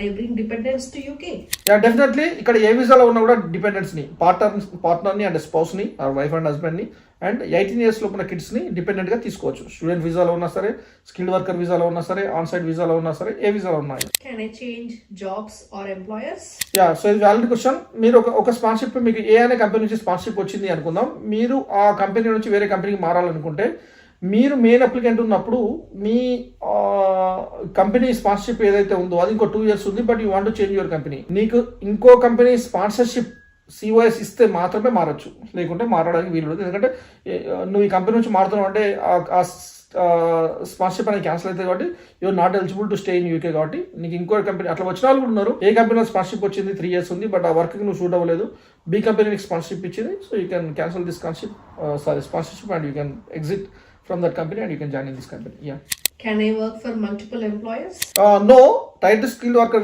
I bring dependents to UK? Yeah definitely ఇక్కడ ఏ వీసాలో ఉన్నా కూడా డిపెండెంట్స్ ని పార్ట్నర్ని అండ్ స్పౌస్ ని వైఫ్ అండ్ హస్బెండ్ ని అండ్ 18 years లోపున కిడ్స్ ని డిపెండెంట్ గా తీసుకోవచ్చు. స్టూడెంట్ వీసాలో ఉన్నా సరే, స్కిల్డ్ వర్కర్ వీసాలో ఉన్నా సరే, ఆన్ సైట్ వీసాలో ఉన్నా సరే, ఏ వీసాలో ఉన్నాయి. Can I change jobs or employers? Yeah so ఇది వ్యాలిడ్ క్వశ్చన్. మీరు ఒక స్పాన్సర్షిప్, మీకు ఏ అనే కంపెనీ నుంచి స్పాన్సర్షిప్ వచ్చింది అనుకుందాం. మీరు ఆ కంపెనీ నుంచి వేరే కంపెనీకి మారాలనుకుంటే, మీరు మెయిన్ అప్లికెంట్ ఉన్నప్పుడు మీ కంపెనీ స్పాన్సర్షిప్ ఏదైతే ఉందో అది ఇంకో 2 years ఉంది, but you want to change your company. నీకు ఇంకో కంపెనీ స్పాన్సర్షిప్ COS ఇస్తే మాత్రమే మారచ్చు, లేకుంటే మారడానికి వీలు లేదు. ఎందుకంటే నువ్వు ఈ కంపెనీ నుంచి మారుతున్నావు అంటే స్పాన్సర్షిప్ అనేది క్యాన్సిల్ అవుతుంది కాబట్టి you are not eligible to stay in UK. కాబట్టి నీకు ఇంకో కంపెనీ అట్లా వచ్చిన వాళ్ళు కూడా ఉన్నారు. ఏ కంపెనీలో స్పాన్సర్షిప్ వచ్చింది 3 years ఉంది, బట్ ఆ వర్క్కి నువ్వు సూట్ అవ్వలేదు, బి కంపెనీ నీకు స్పాన్సర్షిప్ ఇచ్చింది, so you can cancel this sponsorship and you can exit from that company and you can join in this company. Yeah. Can I work for multiple employers? No. Tied to skilled worker